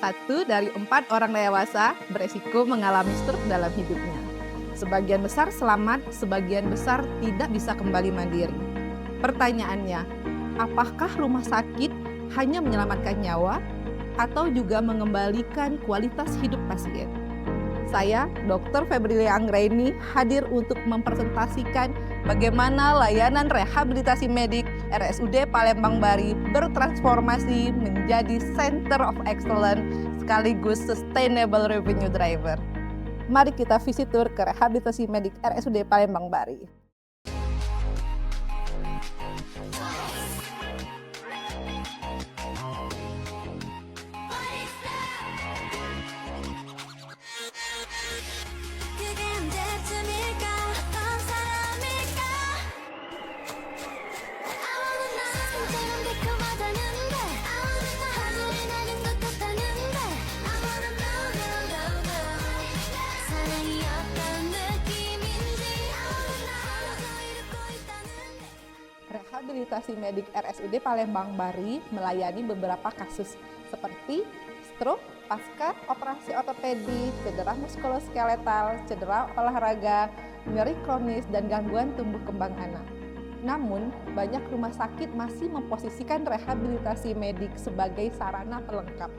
1 dari 4 orang dewasa beresiko mengalami stroke dalam hidupnya. Sebagian besar selamat, sebagian besar tidak bisa kembali mandiri. Pertanyaannya, apakah rumah sakit hanya menyelamatkan nyawa atau juga mengembalikan kualitas hidup pasien? Saya, Dr. Febrilia Anggraini, hadir untuk mempresentasikan bagaimana layanan rehabilitasi medik RSUD Palembang Bari bertransformasi menjadi Center of Excellence sekaligus Sustainable Revenue Driver. Mari kita visit tour ke rehabilitasi medik RSUD Palembang Bari. Rehabilitasi medik RSUD Palembang Bari melayani beberapa kasus seperti stroke, pasca operasi ortopedi, cedera muskuloskeletal, cedera olahraga, nyeri kronis, dan gangguan tumbuh kembang anak. Namun, banyak rumah sakit masih memposisikan rehabilitasi medik sebagai sarana pelengkap,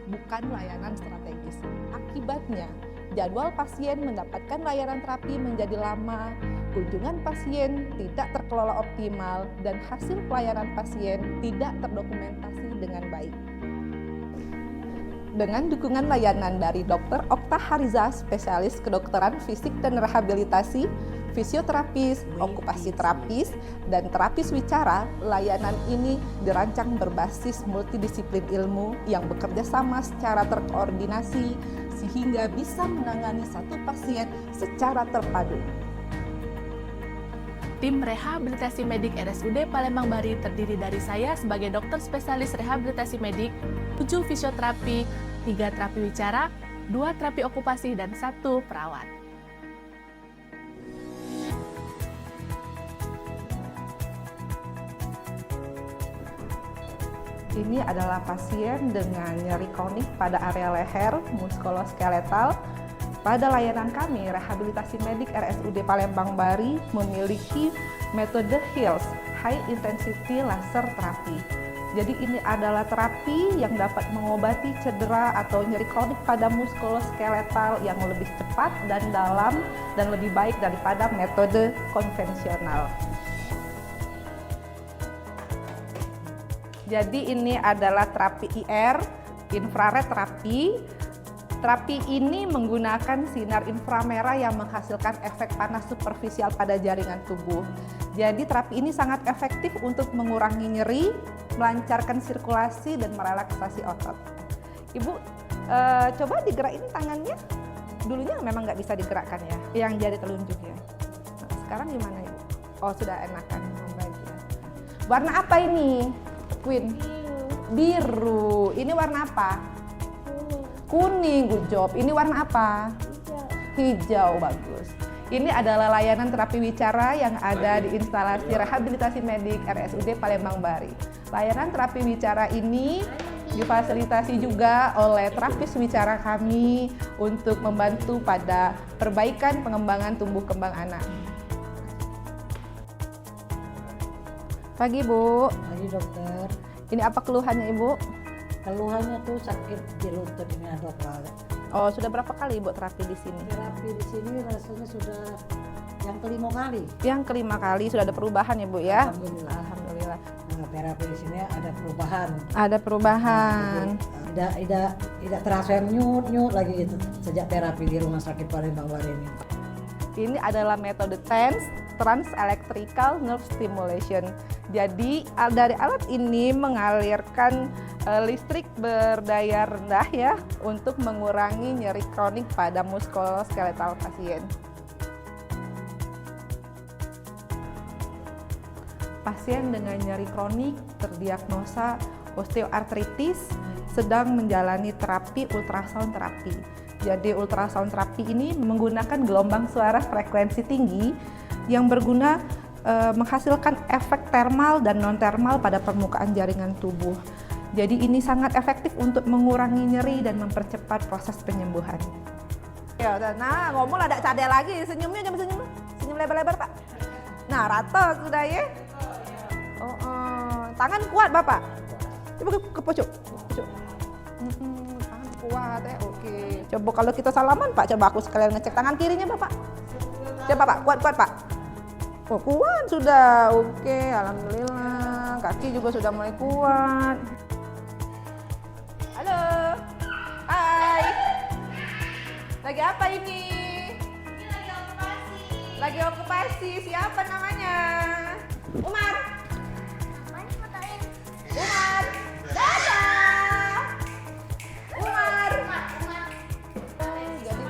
bukan layanan strategis. Akibatnya, jadwal pasien mendapatkan layanan terapi menjadi lama, kunjungan pasien tidak terkelola optimal, dan hasil pelayanan pasien tidak terdokumentasi dengan baik. Dengan dukungan layanan dari Dr. Okta Hariza, spesialis kedokteran fisik dan rehabilitasi, fisioterapis, okupasi terapis, dan terapis wicara, layanan ini dirancang berbasis multidisiplin ilmu yang bekerja sama secara terkoordinasi sehingga bisa menangani satu pasien secara terpadu. Tim rehabilitasi medik RSUD Palembang Bari terdiri dari saya sebagai dokter spesialis rehabilitasi medik, 7 fisioterapi, 3 terapi wicara, 2 terapi okupasi, dan 1 perawat. Ini adalah pasien dengan nyeri kronik pada area leher, muskuloskeletal. Pada layanan kami, rehabilitasi medik RSUD Palembang Bari memiliki metode HILS, High Intensity Laser Therapy. Jadi ini adalah terapi yang dapat mengobati cedera atau nyeri kronik pada muskuloskeletal yang lebih cepat dan dalam dan lebih baik daripada metode konvensional. Jadi ini adalah terapi IR, infrared terapi. Terapi ini menggunakan sinar inframerah yang menghasilkan efek panas superficial pada jaringan tubuh. Jadi terapi ini sangat efektif untuk mengurangi nyeri, melancarkan sirkulasi, dan merelaksasi otot. Ibu, coba digerakin tangannya. Dulunya memang nggak bisa digerakkan ya, yang jari telunjuk ya. Nah, sekarang gimana Ibu? Oh, sudah enakan. Baik ya. Warna apa ini, Queen? Biru. Ini warna apa? Kuning, good job. Ini warna apa? Hijau, bagus. Ini adalah layanan terapi wicara yang ada di instalasi rehabilitasi medik RSUD Palembang Bari. Layanan terapi wicara ini difasilitasi juga oleh terapis wicara kami untuk membantu pada perbaikan pengembangan tumbuh kembang anak. Pagi, Bu. Pagi, dokter. Ini apa keluhannya, Ibu? Keluhannya tuh sakit di lutut ini ada kali. Oh, sudah berapa kali Ibu terapi di sini? Terapi di sini rasanya sudah yang kelima kali. Yang kelima kali, sudah ada perubahan ya Bu ya? Alhamdulillah. Alhamdulillah. Nah, terapi di sini ada perubahan. Ada perubahan. Tidak terasa yang nyut lagi gitu sejak terapi di Rumah Sakit Palembang Bari ini. Ini adalah metode TENS, Trans Electrical Nerve Stimulation. Jadi dari alat ini mengalirkan listrik berdaya rendah ya untuk mengurangi nyeri kronik pada muskuloskeletal pasien. Pasien dengan nyeri kronik terdiagnosa osteoartritis sedang menjalani terapi ultrasound terapi. Jadi ultrasound terapi ini menggunakan gelombang suara frekuensi tinggi yang berguna menghasilkan efek termal dan non-termal pada permukaan jaringan tubuh. Jadi ini sangat efektif untuk mengurangi nyeri dan mempercepat proses penyembuhan. Ya, nah ngomong ada cadel lagi, senyumnya jangan senyum, senyum lebar-lebar Pak. Nah rata sudah ya. Tangan kuat Bapak. Coba ke pojok. Tangan kuat ya, oke. Coba kalau kita salaman Pak, coba aku sekalian ngecek tangan kirinya Bapak. Coba Pak, kuat Pak. Oh kuat sudah, oke, alhamdulillah. Kaki juga sudah mulai kuat. Halo, hai. Lagi apa ini? Lagi okupasi. Siapa namanya? Umar. Umar. Dadah. Umar. Jadi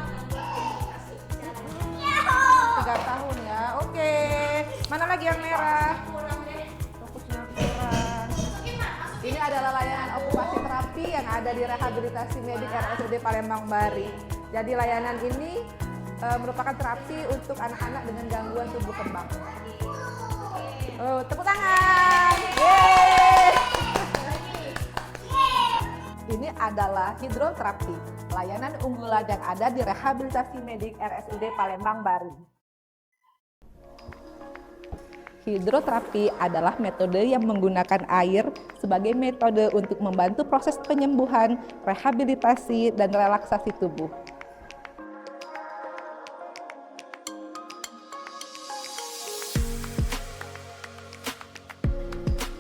3 tahun ya. Oke. Mana lagi yang merah? Fokusnya kurang. Ini adalah layanan okupasi terapi yang ada di rehabilitasi medik RSUD Palembang Bari. Jadi layanan ini merupakan terapi untuk anak-anak dengan gangguan tumbuh kembang. Tepuk tangan. Yeay. Ini adalah hidroterapi, layanan unggulan yang ada di rehabilitasi medik RSUD Palembang Bari. Hidroterapi adalah metode yang menggunakan air sebagai metode untuk membantu proses penyembuhan, rehabilitasi, dan relaksasi tubuh.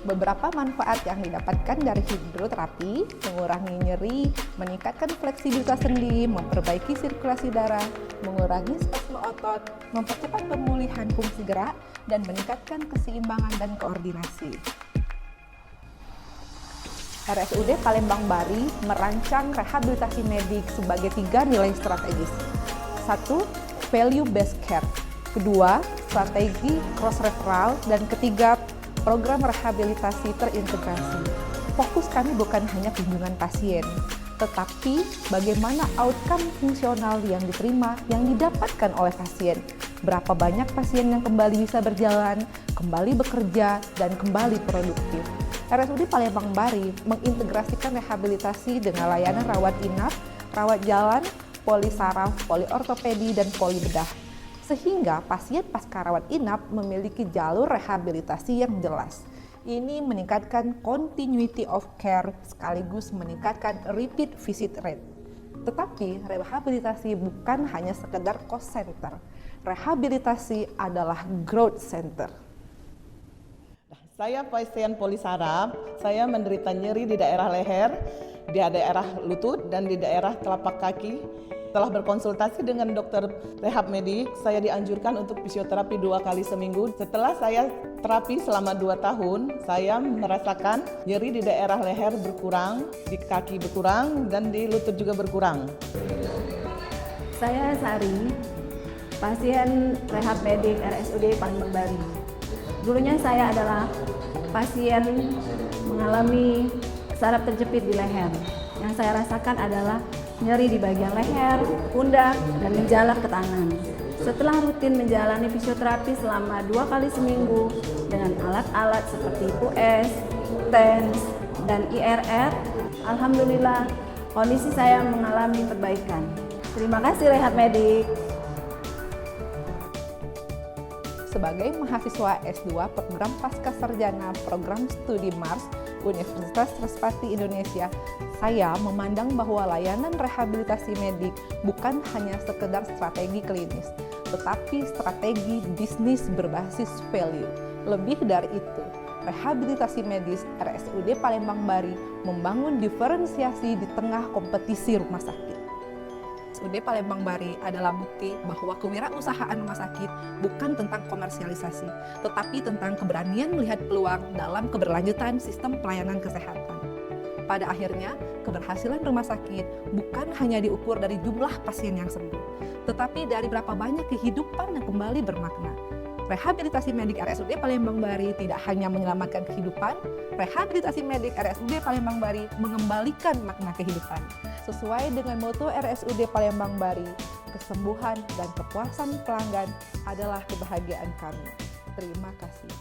Beberapa manfaat yang didapatkan dari hidroterapi: mengurangi nyeri, meningkatkan fleksibilitas sendi, memperbaiki sirkulasi darah, mengurangi spasme otot, mempercepat pemulihan fungsi gerak, dan meningkatkan keseimbangan dan koordinasi. RSUD Palembang Bari merancang rehabilitasi medik sebagai 3 nilai strategis. 1. Value based care. Kedua, strategi cross referral, dan ketiga, program rehabilitasi terintegrasi. Fokus kami bukan hanya kunjungan pasien, tetapi bagaimana outcome fungsional yang diterima, yang didapatkan oleh pasien. Berapa banyak pasien yang kembali bisa berjalan, kembali bekerja, dan kembali produktif. RSUD Palembang Bari mengintegrasikan rehabilitasi dengan layanan rawat inap, rawat jalan, poli saraf, poli ortopedi, dan poli bedah. Sehingga pasien pasca rawat inap memiliki jalur rehabilitasi yang jelas. Ini meningkatkan continuity of care sekaligus meningkatkan repeat visit rate. Tetapi rehabilitasi bukan hanya sekedar cost center. Rehabilitasi adalah growth center. Saya pasien poli saraf, saya menderita nyeri di daerah leher, di daerah lutut, dan di daerah telapak kaki. Setelah berkonsultasi dengan dokter rehab medik, saya dianjurkan untuk fisioterapi 2 kali seminggu. Setelah saya terapi selama 2 tahun, saya merasakan nyeri di daerah leher berkurang, di kaki berkurang, dan di lutut juga berkurang. Saya Sari, pasien rehab medik RSUD Palembang Bari. Dulunya saya adalah pasien mengalami saraf terjepit di leher. Yang saya rasakan adalah nyeri di bagian leher, pundak, dan menjalar ke tangan. Setelah rutin menjalani fisioterapi selama 2 kali seminggu dengan alat-alat seperti US, TENS, dan IRR, alhamdulillah kondisi saya mengalami perbaikan. Terima kasih Rehab Medik. Sebagai mahasiswa S2 program Pasca Sarjana Program Studi Mars Universitas Trisakti Indonesia, saya memandang bahwa layanan rehabilitasi medik bukan hanya sekedar strategi klinis, tetapi strategi bisnis berbasis value. Lebih dari itu, rehabilitasi medis RSUD Palembang Bari membangun diferensiasi di tengah kompetisi rumah sakit. RSUD Palembang Bari adalah bukti bahwa kewirausahaan rumah sakit bukan tentang komersialisasi, tetapi tentang keberanian melihat peluang dalam keberlanjutan sistem pelayanan kesehatan. Pada akhirnya, keberhasilan rumah sakit bukan hanya diukur dari jumlah pasien yang sembuh, tetapi dari berapa banyak kehidupan yang kembali bermakna. Rehabilitasi medik RSUD Palembang Bari tidak hanya menyelamatkan kehidupan, rehabilitasi medik RSUD Palembang Bari mengembalikan makna kehidupan. Sesuai dengan moto RSUD Palembang Bari, kesembuhan dan kepuasan pelanggan adalah kebahagiaan kami. Terima kasih.